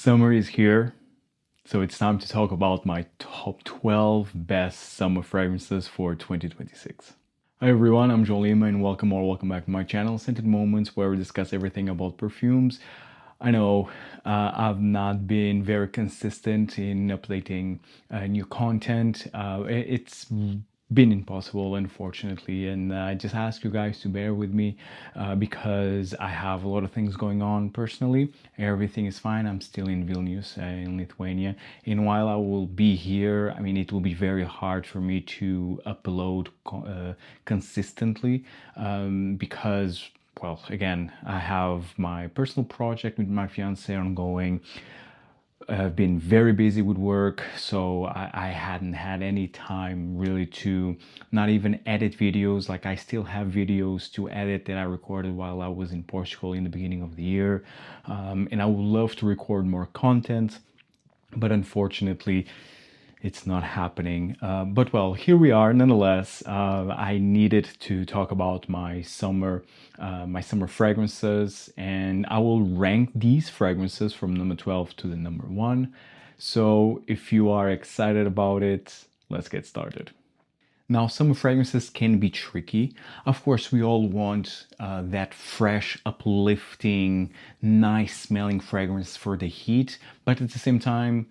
Summer is here, so it's time to talk about my top 12 best summer fragrances for 2026. Hi everyone, I'm Jolima and welcome back to my channel, Scented Moments, where we discuss everything about perfumes. I know I've not been very consistent in updating new content. It's been impossible, unfortunately, and I just ask you guys to bear with me because I have a lot of things going on personally. Everything is fine. I'm still in Vilnius, in Lithuania, and while I will be here, I mean, it will be very hard for me to upload consistently because, well, again, I have my personal project with my fiance ongoing. I've been very busy with work, so I hadn't had any time really to not even edit videos. Like, I still have videos to edit that I recorded while I was in Portugal in the beginning of the year. And I would love to record more content, but unfortunately, it's not happening. But well, here we are nonetheless. I needed to talk about my summer fragrances, and I will rank these fragrances from number 12 to the number 1. So if you are excited about it, let's get started. Now, summer fragrances can be tricky. Of course, we all want that fresh, uplifting, nice smelling fragrance for the heat, but at the same time,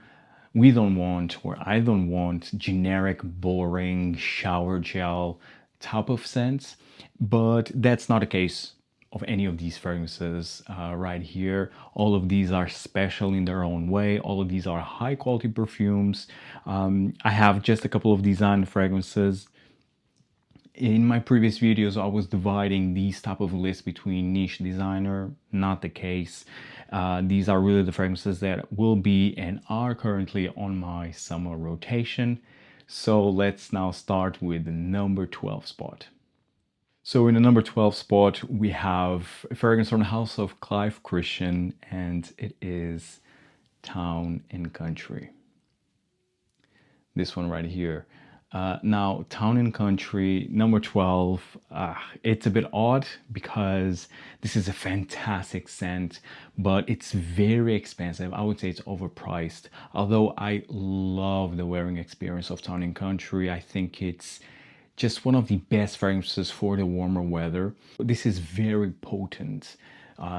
we don't want, or I don't want, generic, boring shower gel type of scents. But that's not the case of any of these fragrances right here. All of these are special in their own way. All of these are high quality perfumes. I have just a couple of design fragrances. In my previous videos, I was dividing these type of lists between niche designer, not the case. These are really the fragrances that will be and are currently on my summer rotation. So let's now start with the number 12 spot. So in the number 12 spot, we have a fragrance from the house of Clive Christian, and it is Town and Country. This one right here. Now, Town and Country, number 12, it's a bit odd because this is a fantastic scent, but it's very expensive. I would say it's overpriced. Although I love the wearing experience of Town and Country, I think it's just one of the best fragrances for the warmer weather. This is very potent.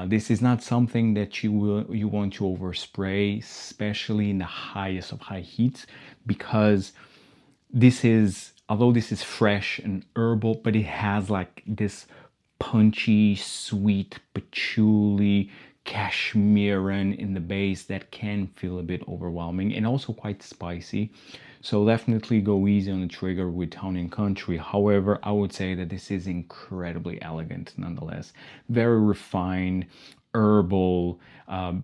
This is not something that you want to overspray, especially in the highest of high heat, because although this is fresh and herbal, but it has like this punchy, sweet, patchouli, cashmeran in the base that can feel a bit overwhelming and also quite spicy. So definitely go easy on the trigger with Town and Country. However, I would say that this is incredibly elegant nonetheless. Very refined, herbal,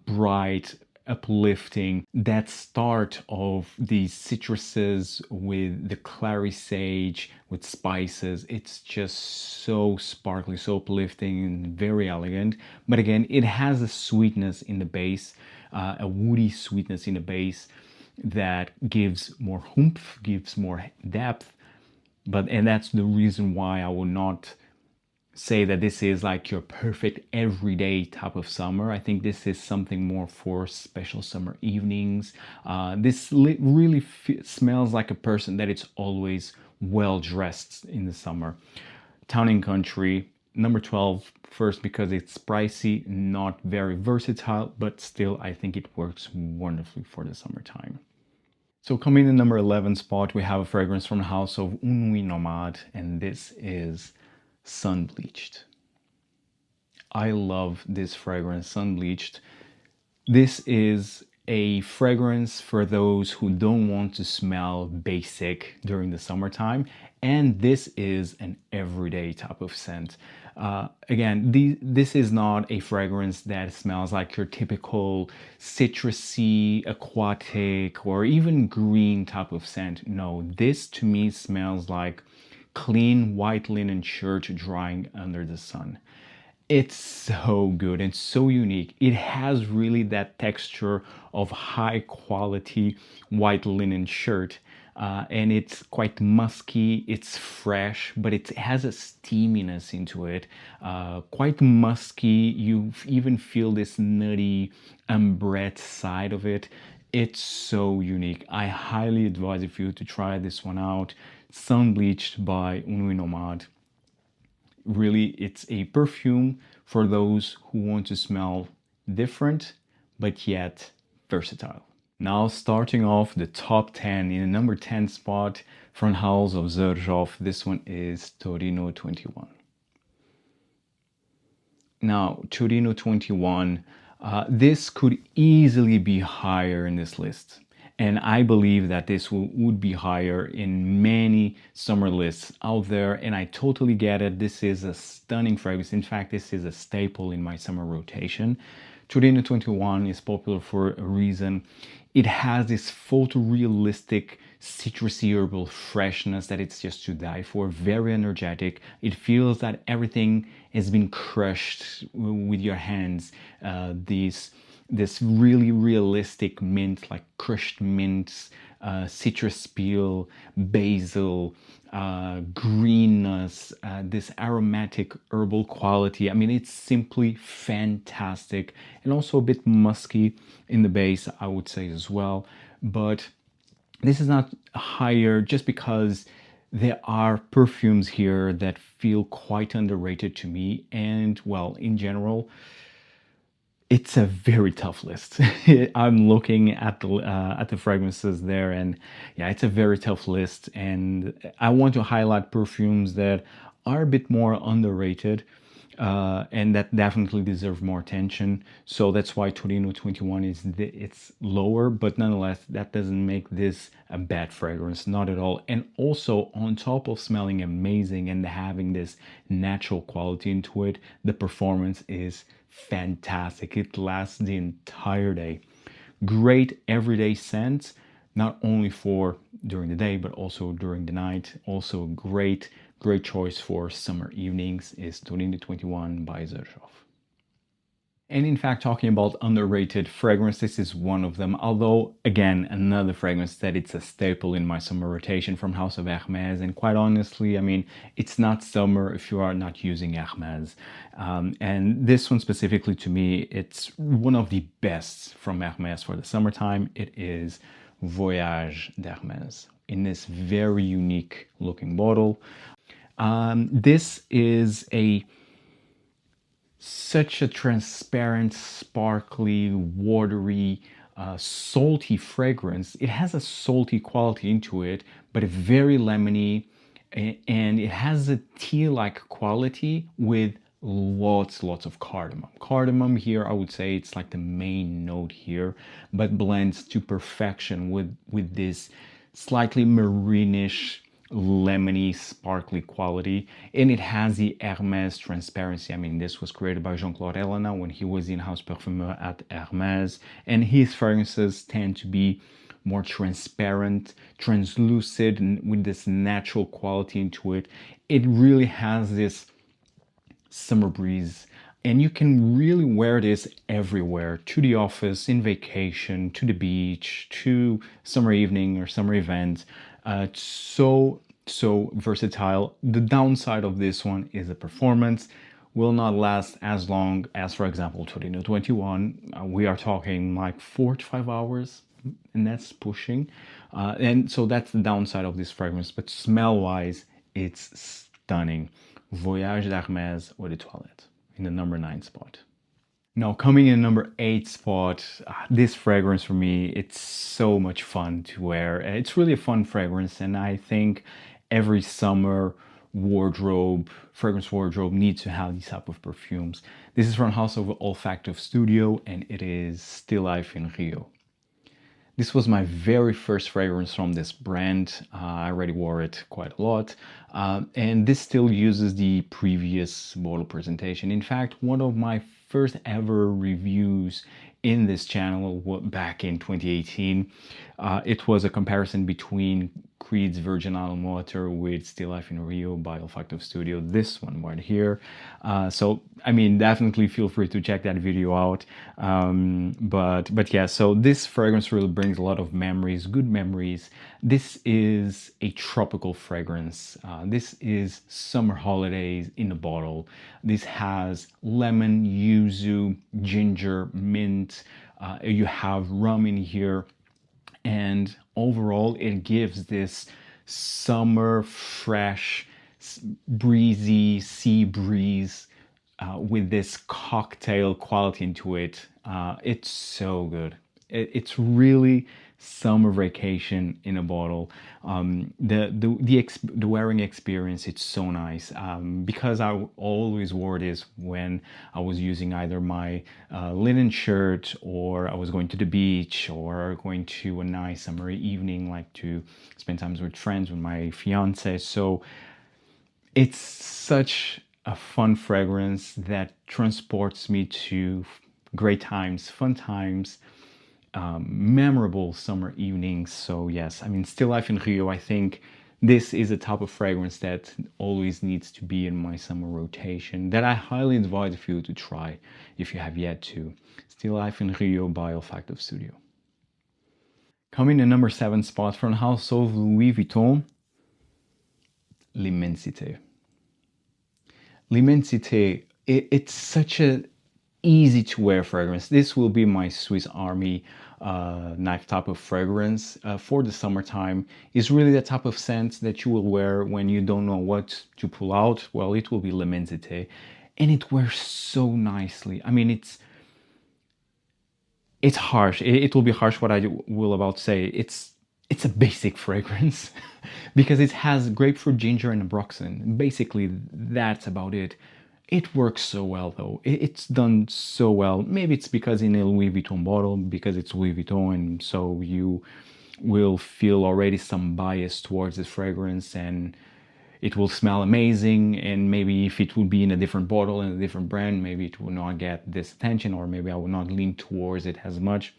bright, uplifting. That start of these citruses with the clary sage, with spices, it's just so sparkly, so uplifting and very elegant. But again, it has a sweetness in the base, a woody sweetness in the base that gives more oomph, gives more depth. And that's the reason why I will not say that this is like your perfect everyday type of summer. I think this is something more for special summer evenings. This really smells like a person that is always well dressed in the summer. Town and Country, number 12, first because it's pricey, not very versatile, but still I think it works wonderfully for the summertime. So coming in number 11 spot, we have a fragrance from the house of Nuit Nomade, and this is Sun Bleached. I love this fragrance, Sun Bleached. This is a fragrance for those who don't want to smell basic during the summertime, and this is an everyday type of scent. Again, this is not a fragrance that smells like your typical citrusy, aquatic, or even green type of scent. No, this to me smells like clean white linen shirt drying under the sun. It's so good and so unique. It has really that texture of high quality white linen shirt. and it's quite musky, it's fresh, but it has a steaminess into it, quite musky. You even feel this nutty ambrette side of it. It's so unique. I highly advise you to try this one out. Sun Bleached by Nuit Nomade. Really, it's a perfume for those who want to smell different but yet versatile. Now, starting off the top 10, in the number 10 spot, front house of Xerjoff, this one is Torino 21. Now, Torino 21, this could easily be higher in this list. And I believe that this would be higher in many summer lists out there. And I totally get it. This is a stunning fragrance. In fact, this is a staple in my summer rotation. Torino 21 is popular for a reason. It has this photorealistic citrusy herbal freshness that it's just to die for. Very energetic. It feels that everything has been crushed with your hands. This really realistic mint, like crushed mints, citrus peel, basil, greenness, this aromatic herbal quality. I mean, it's simply fantastic, and also a bit musky in the base, I would say as well. But this is not higher just because there are perfumes here that feel quite underrated to me. And well, in general, it's a very tough list. I'm looking at the fragrances there, and yeah, it's a very tough list. And I want to highlight perfumes that are a bit more underrated, and that definitely deserve more attention. So that's why Torino 21 it's lower, but nonetheless, that doesn't make this a bad fragrance, not at all. And also, on top of smelling amazing and having this natural quality into it, the performance is fantastic. It lasts the entire day. Great everyday scent, not only for during the day but also during the night. Also great choice for summer evenings is Torino 21 by Xerjoff. And in fact, talking about underrated fragrance, this is one of them. Although, again, another fragrance that it's a staple in my summer rotation from House of Hermes. And quite honestly, I mean, it's not summer if you are not using Hermes. And this one specifically, to me, it's one of the best from Hermes for the summertime. It is Voyage d'Hermes in this very unique looking bottle. This is such a transparent, sparkly, watery, salty fragrance. It has a salty quality into it, but a very lemony, and it has a tea-like quality with lots of cardamom. Cardamom here, I would say it's like the main note here, but blends to perfection with this slightly marinish, lemony, sparkly quality. And it has the Hermes transparency. I mean, this was created by Jean-Claude Ellena when he was in-house perfumer at Hermes, and his fragrances tend to be more transparent, translucid, and with this natural quality into it. It really has this summer breeze, and you can really wear this everywhere, to the office, in vacation, to the beach, to summer evening or summer event. So versatile. The downside of this one is the performance will not last as long as, for example, Torino 21. We are talking like 4 to 5 hours, and that's pushing. And so that's the downside of this fragrance. But smell-wise, it's stunning. Voyage d'Hermes Eau de Toilette in the number 9 spot. Now, coming in number 8 spot, this fragrance for me, it's so much fun to wear. It's really a fun fragrance, and I think every summer fragrance wardrobe needs to have these type of perfumes. This is from House of Olfactive Studio, and it is Still Life in Rio. This was my very first fragrance from this brand. I already wore it quite a lot. And this still uses the previous bottle presentation. In fact, one of my first ever reviews in this channel back in 2018, it was a comparison between Creed's Virgin Island Water with Still Life in Rio by Olfactive Studio, this one right here. So I mean, definitely feel free to check that video out. But yeah, so this fragrance really brings a lot of memories, good memories. This is a tropical fragrance. This is summer holidays in a bottle. This has lemon, yuzu, ginger, mint. You have rum in here, and overall it gives this summer fresh breezy sea breeze with this cocktail quality into it. It's so good. It's really summer vacation in a bottle. The wearing experience, it's so nice, because I always wore this when I was using either my linen shirt, or I was going to the beach, or going to a nice summer evening, like to spend times with friends, with my fiance. So it's such a fun fragrance that transports me to great times, fun times, memorable summer evenings. So yes, I mean, Still Life in Rio, I think this is a type of fragrance that always needs to be in my summer rotation, that I highly advise for you to try if you have yet to. Still Life in Rio by Olfactive Studio. Coming in number 7 spot from the house of Louis Vuitton, L'Immensité. L'Immensité, it's such a easy to wear fragrance. This will be my Swiss Army knife type of fragrance for the summertime. It's really the type of scent that you will wear when you don't know what to pull out. Well, it will be L'Immensité, and it wears so nicely. I mean, it's harsh. It will be harsh what I will about to say. It's a basic fragrance because it has grapefruit, ginger, and ambroxan. Basically, that's about it. It works so well though. It's done so well. Maybe it's because in a Louis Vuitton bottle, because it's Louis Vuitton, and so you will feel already some bias towards this fragrance, and it will smell amazing. And maybe if it would be in a different bottle, in a different brand, maybe it will not get this attention, or maybe I will not lean towards it as much.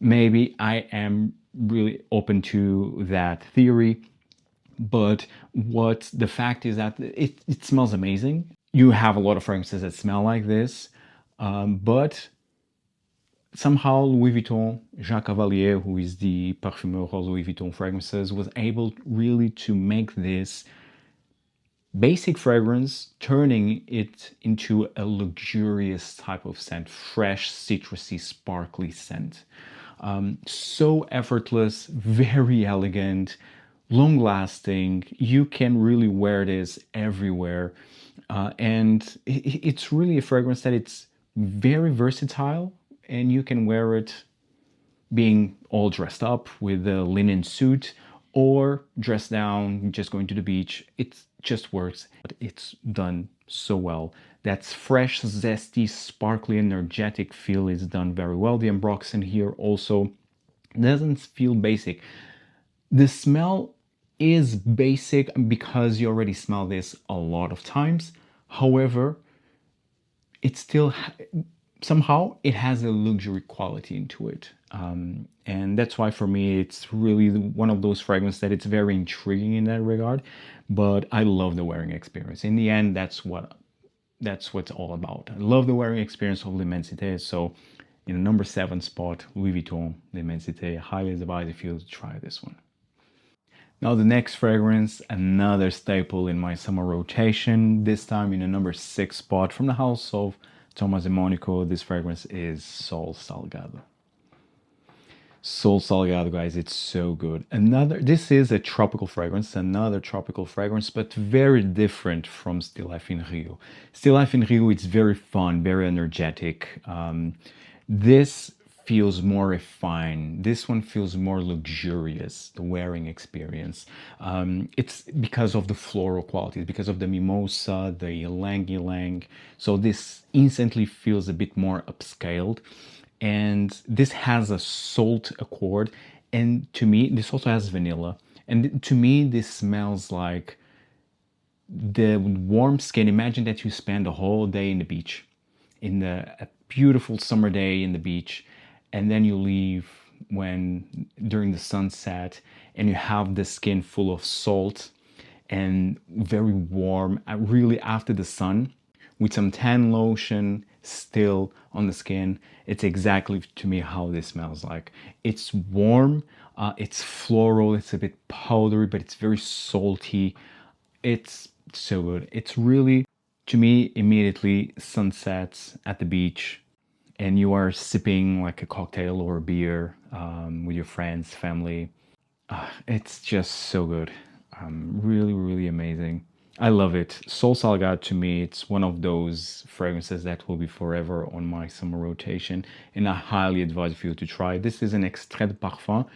Maybe I am really open to that theory. But what the fact is that it smells amazing. You have a lot of fragrances that smell like this, but somehow Louis Vuitton, Jean Cavalier, who is the parfumeur of Louis Vuitton fragrances, was able really to make this basic fragrance, turning it into a luxurious type of scent, fresh, citrusy, sparkly scent. So effortless, very elegant, long lasting. You can really wear this everywhere. And it's really a fragrance that it's very versatile, and you can wear it being all dressed up with a linen suit, or dressed down, just going to the beach. It just works. It's done so well. That's fresh, zesty, sparkly, energetic feel is done very well. The ambroxan here also doesn't feel basic. The smell is basic because you already smell this a lot of times. However, it still somehow it has a luxury quality into it, and that's why for me it's really one of those fragrances that it's very intriguing in that regard. But I love the wearing experience. In the end, that's what it's all about. I love the wearing experience of L'Immensité. So in the number 7 spot, Louis Vuitton L'Immensité. Highly advise if you to try this one. Now the next fragrance, another staple in my summer rotation, this time in the number 6 spot from the house of Thomas & Monaco. This fragrance is Sol Salgado. Sol Salgado, guys, it's so good. This is a tropical fragrance, another tropical fragrance, but very different from Still Life in Rio. Still Life in Rio, it's very fun, very energetic. This feels more refined. This one feels more luxurious, the wearing experience. It's because of the floral qualities, because of the mimosa, the ylang ylang. So this instantly feels a bit more upscaled. And this has a salt accord. And to me, this also has vanilla. And to me, this smells like the warm skin. Imagine that you spend a whole day in the beach, a beautiful summer day in the beach, and then you leave when during the sunset and you have the skin full of salt and very warm, really after the sun, with some tan lotion still on the skin. It's exactly to me how this smells like. It's warm, it's floral, it's a bit powdery, but it's very salty. It's so good. It's really, to me, immediately sunsets at the beach and you are sipping like a cocktail or a beer with your friends, family. It's just so good. Really, really amazing. I love it. Sol Salgado to me, it's one of those fragrances that will be forever on my summer rotation, and I highly advise for you to try. This is an extrait de parfum.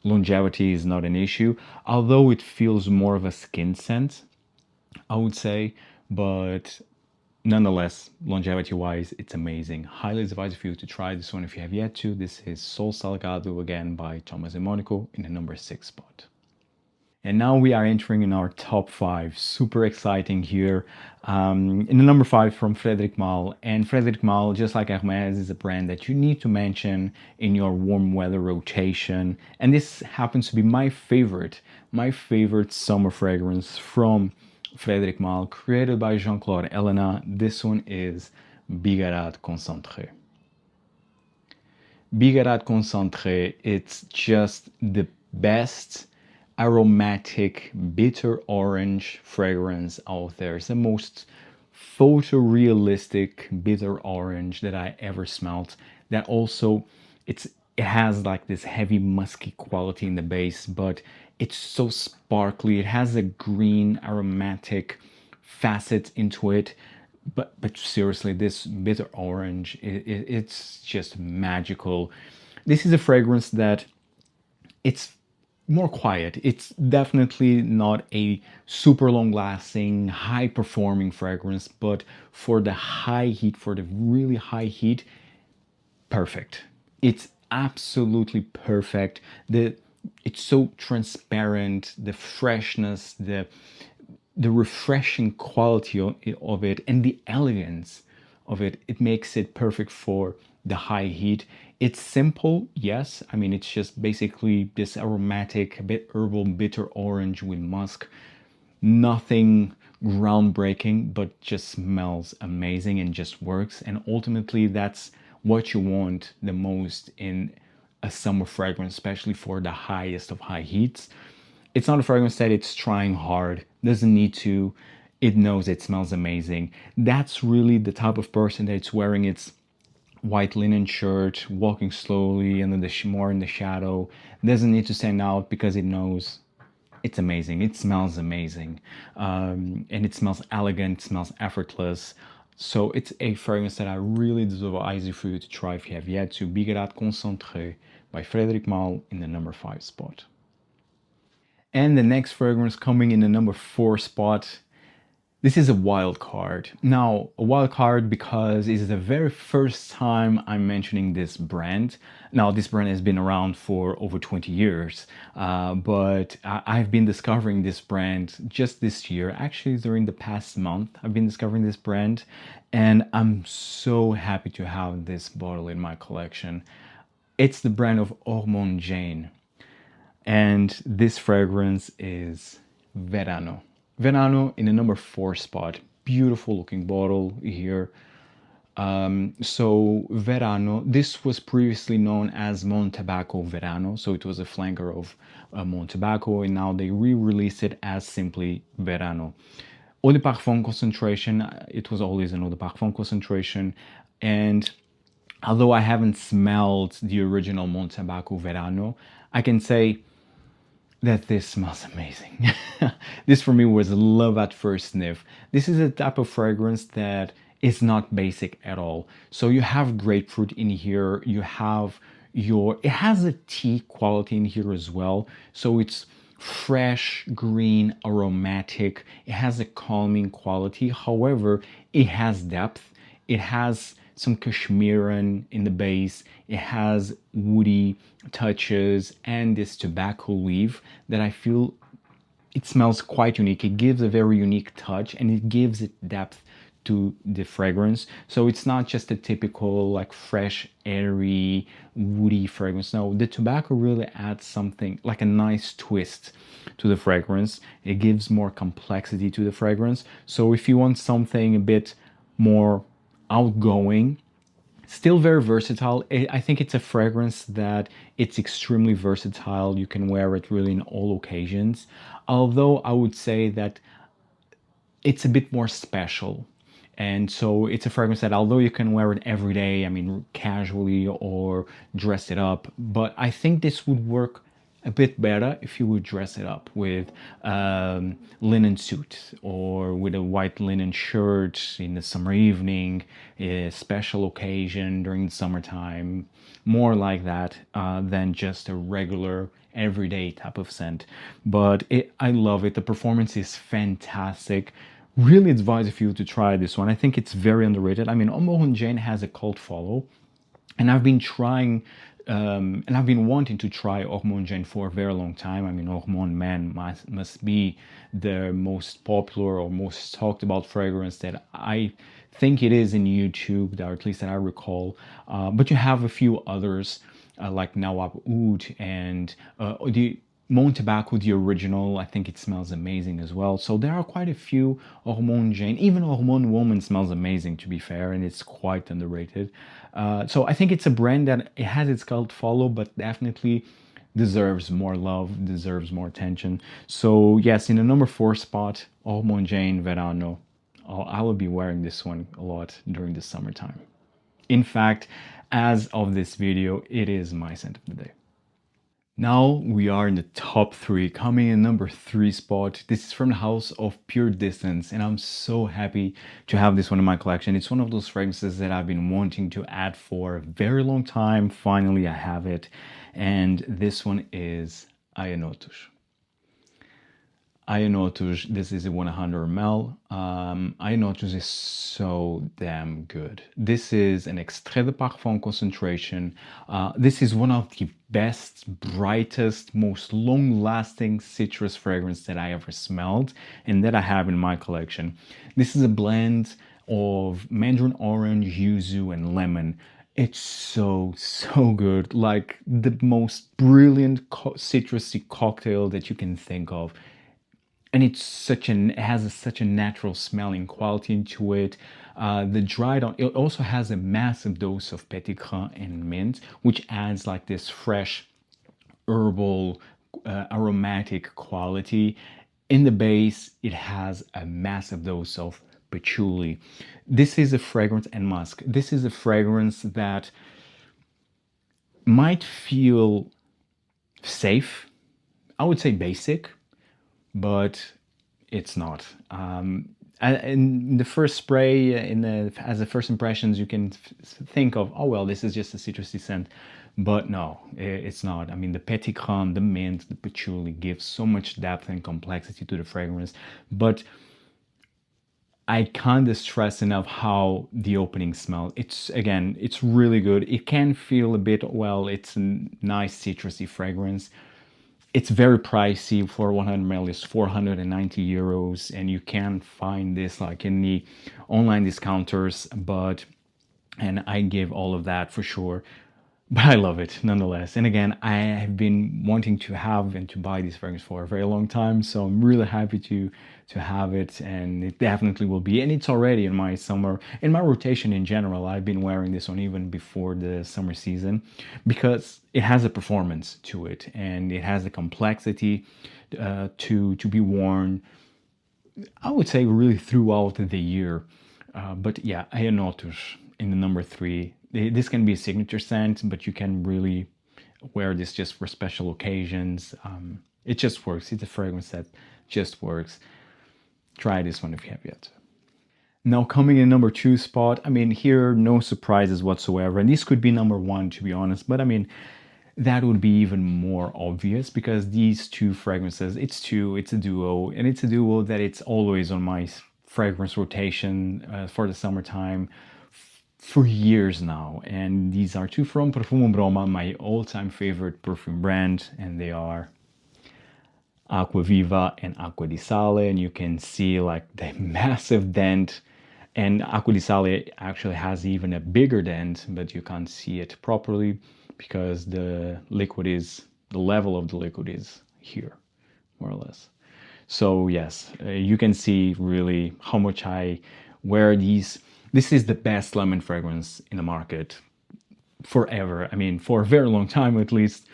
Longevity is not an issue, although it feels more of a skin scent, I would say, but nonetheless, longevity-wise, it's amazing. Highly advise for you to try this one if you have yet to. This is Sol Salgado again by Hermes and Monaco in the number 6 spot. And now we are entering in our top 5. Super exciting here. In the number 5 from Frederic Malle. And Frederic Malle, just like Hermes, is a brand that you need to mention in your warm weather rotation. And this happens to be my favorite summer fragrance from Frederic Malle, created by Jean-Claude Ellena. This one is Bigarade Concentree. Bigarade Concentree, it's just the best aromatic bitter orange fragrance out there. It's the most photorealistic bitter orange that I ever smelled. That also, it has like this heavy musky quality in the base, but it's so sparkly. It has a green aromatic facet into it. But seriously, this bitter orange, it's just magical. This is a fragrance that it's more quiet. It's definitely not a super long lasting, high performing fragrance, but for the high heat, for the really high heat, perfect. It's absolutely perfect. It's so transparent, the freshness, the refreshing quality of it, and the elegance of it. It makes it perfect for the high heat. It's simple, yes. I mean, it's just basically this aromatic, a bit herbal, bitter orange with musk. Nothing groundbreaking, but just smells amazing and just works. And ultimately, that's what you want the most in a summer fragrance, especially for the highest of high heats. It's not a fragrance that it's trying hard, doesn't need to. It knows it smells amazing. That's really the type of person that's wearing its white linen shirt, walking slowly and more in the shadow. Doesn't need to stand out because it knows it's amazing. It smells amazing. And it smells elegant, it smells effortless. So it's a fragrance that I really advise for you to try if you have yet to. Bigarade Concentree by Frederic Malle in the number 5 spot. And the next fragrance coming in the number 4 spot. This is a wild card. Now, a wild card because it is the very first time I'm mentioning this brand. Now, this brand has been around for over 20 years, but I've been discovering this brand just this year. Actually, during the past month, I've been discovering this brand, and I'm so happy to have this bottle in my collection. It's the brand of Ormonde Jayne, and this fragrance is Verano. Verano in the number 4 spot. Beautiful looking bottle here. So Verano, this was previously known as Mon Tobacco Verano, so it was a flanker of Mon Tobacco, and now they re-released it as simply Verano. Eau de Parfum concentration, it was always an Eau de Parfum concentration, and although I haven't smelled the original Mon Tobacco Verano, I can say that this smells amazing. This for me was love at first sniff. This is a type of fragrance that is not basic at all. So you have grapefruit in here, you have it has a tea quality in here as well. So it's fresh, green, aromatic. It has a calming quality. However, it has depth. It has some cashmeran in the base. It has woody touches and this tobacco leaf that I feel it smells quite unique. It gives a very unique touch and it gives it depth to the fragrance. So it's not just a typical like fresh, airy, woody fragrance. No, the tobacco really adds something like a nice twist to the fragrance. It gives more complexity to the fragrance. So if you want something a bit more outgoing, still very versatile. I think it's a fragrance that it's extremely versatile. You can wear it really in all occasions. Although I would say that it's a bit more special. And so it's a fragrance that although you can wear it every day, I mean, casually or dress it up, but I think this would work a bit better if you would dress it up with linen suit or with a white linen shirt in the summer evening, a special occasion during the summertime, more like that than just a regular everyday type of scent. But I love it. The performance is fantastic. Really advise if you to try this one. I think it's very underrated. I mean, Jayne has a cult follow, and I've been trying and I've been wanting to try Ormonde for a very long time. I mean, Ormonde Man must be the most popular or most talked about fragrance that I think it is in YouTube, or at least that I recall. But you have a few others like Nawab Oud and the Mon Tobacco, the original. I think it smells amazing as well. So there are quite a few Ormonde Jayne. Even Ormonde Woman smells amazing, to be fair, and it's quite underrated. So I think it's a brand that it has its cult follow, but definitely deserves more love, deserves more attention. So yes, in the number 4 spot, Ormonde Jayne Verano. I will be wearing this one a lot during the summertime. In fact, as of this video, it is my scent of the day. Now we are in the top 3, coming in number 3 spot. This is from the house of Puredistance, and I'm so happy to have this one in my collection. It's one of those fragrances that I've been wanting to add for a very long time. Finally, I have it, and this one is Aenotus. Aenotus, this is a 100 ml. Aenotus is so damn good. This is an extrait de parfum concentration. This is one of the best, brightest, most long-lasting citrus fragrance that I ever smelled and that I have in my collection. This is a blend of mandarin orange, yuzu, and lemon. It's so good. Like the most brilliant citrusy cocktail that you can think of. And it has such a natural smelling quality to it. The dried on, it also has a massive dose of petit grain and mint, which adds like this fresh, herbal, aromatic quality. In the base, it has a massive dose of patchouli. This is a fragrance and musk. This is a fragrance that might feel safe. I would say basic, but it's not. In the first spray, as a first impressions, you can think of, oh well, this is just a citrusy scent, but no, it's not. I mean, the petit grain, the mint, the patchouli gives so much depth and complexity to the fragrance, but I can't stress enough how the opening smells. It's really good. It can feel a bit, well, it's a nice citrusy fragrance. It's very pricey. For 100 ml is 490 euros, and you can find this like in the online discounters, and I give all of that for sure. But I love it nonetheless. And again, I have been wanting to have and to buy these fragrances for a very long time, so I'm really happy to have it, and it definitely will be. And it's already in my rotation in general. I've been wearing this one even before the summer season because it has a performance to it, and it has a complexity to be worn, I would say, really throughout the year. But yeah, Aenotus in the number 3. This can be a signature scent, but you can really wear this just for special occasions. It just works. It's a fragrance that just works. Try this one if you have yet. Now coming in number 2 spot, I mean, here no surprises whatsoever, and this could be number 1 to be honest, but I mean, that would be even more obvious because these two fragrances, it's a duo, and it's a duo that it's always on my fragrance rotation for the summertime for years now. And these are two from Profumum Roma, my all-time favorite perfume brand, and they are Acqua Viva and Acqua di Sale. And you can see like the massive dent And Acqua di Sale actually has even a bigger dent, but you can't see it properly because the level of the liquid is here, more or less. So yes, you can see really how much I wear these. This is the best lemon fragrance in the market forever. I mean, for a very long time at least.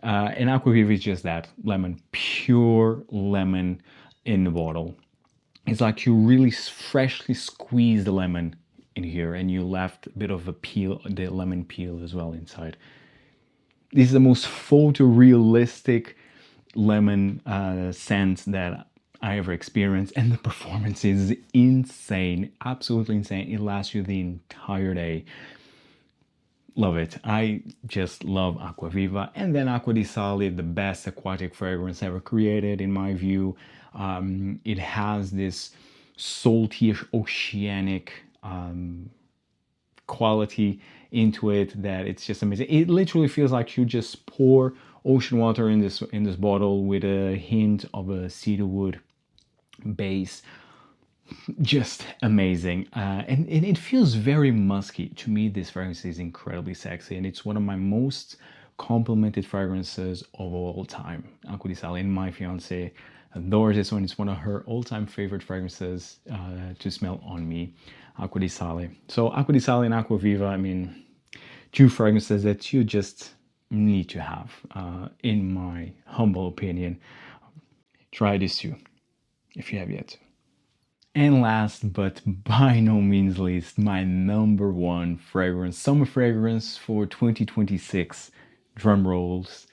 And Acqua Viva is just that lemon, pure lemon in the bottle. It's like you really freshly squeeze the lemon in here and you left a bit of a peel, the lemon peel as well inside. This is the most photorealistic lemon scent that I ever experienced, and the performance is insane, absolutely insane. It lasts you the entire day. Love it. I just love Acqua Viva. And then Acqua di Sale, the best aquatic fragrance ever created, in my view. It has this salty-ish, oceanic quality into it that it's just amazing. It literally feels like you just pour ocean water in this bottle with a hint of a cedarwood base. Just amazing. And it feels very musky. To me, this fragrance is incredibly sexy, and it's one of my most complimented fragrances of all time. Acqua di Sale, and my fiance adores this one. It's one of her all-time favorite fragrances to smell on me, Acqua di Sale. So Acqua di Sale and Acqua Viva, I mean, two fragrances that you just need to have, in my humble opinion. Try this too, if you have yet. And last but by no means least, my number one fragrance, summer fragrance for 2026, drum rolls.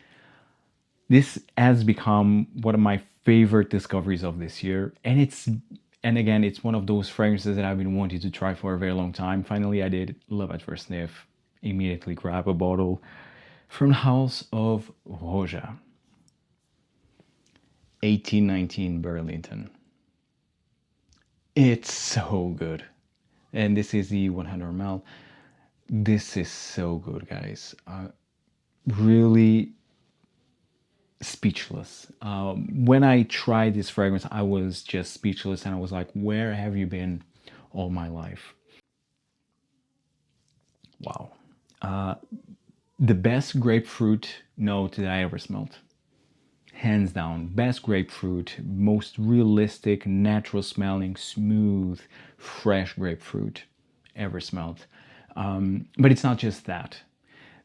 This has become one of my favorite discoveries of this year, and again, it's one of those fragrances that I've been wanting to try for a very long time. Finally, I did. Love at first sniff. Immediately grab a bottle from the house of Roja. 1819 Burlington. It's so good. And this is the 100 ml. This is so good, guys. Really speechless. When I tried this fragrance, I was just speechless and I was like, where have you been all my life? Wow. The best grapefruit note that I ever smelled. Hands down, best grapefruit, most realistic, natural smelling, smooth, fresh grapefruit ever smelled. But it's not just that.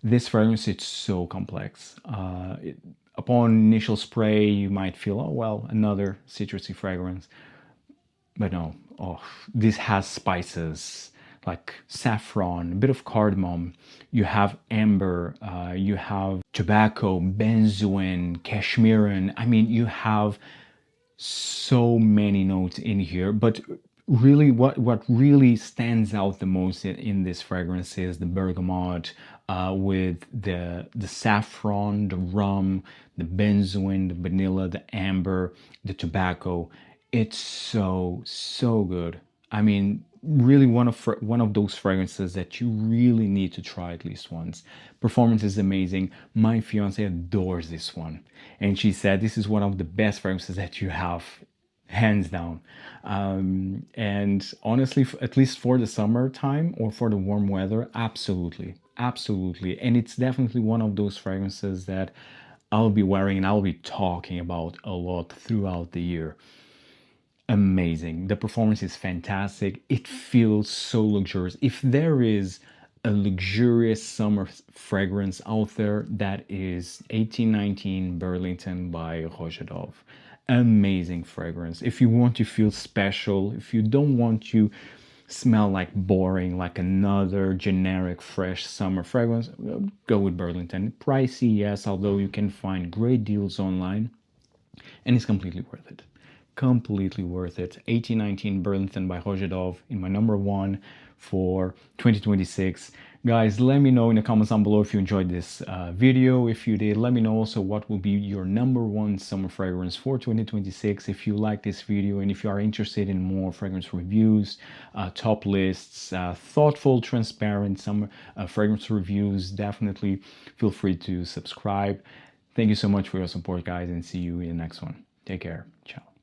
This fragrance, it's so complex. Upon initial spray, you might feel, oh, well, another citrusy fragrance. But no, oh, this has spices like saffron, a bit of cardamom. You have amber, you have tobacco, benzoin, cashmeran. I mean, you have so many notes in here, but really what really stands out the most in this fragrance is the bergamot, with the saffron, the rum, the benzoin, the vanilla, the amber, the tobacco. It's so good. I mean, really one of those fragrances that you really need to try at least once. Performance is amazing. My fiance adores this one, and she said this is one of the best fragrances that you have, hands down. And honestly, at least for the summertime or for the warm weather, absolutely, absolutely. And it's definitely one of those fragrances that I'll be wearing and I'll be talking about a lot throughout the year. Amazing. The performance is fantastic. It feels so luxurious. If there is a luxurious summer fragrance out there, that is 1819 Burlington by Roja. Amazing fragrance. If you want to feel special, if you don't want to smell like boring, like another generic fresh summer fragrance, go with Burlington. Pricey, yes, although you can find great deals online, and it's completely worth it. Completely worth it. 1819 Burlington by Roja in my number one for 2026. Guys, let me know in the comments down below if you enjoyed this video. If you did, let me know also what will be your number one summer fragrance for 2026. If you like this video and if you are interested in more fragrance reviews, top lists, thoughtful, transparent summer fragrance reviews, definitely feel free to subscribe. Thank you so much for your support, guys, and see you in the next one. Take care. Ciao.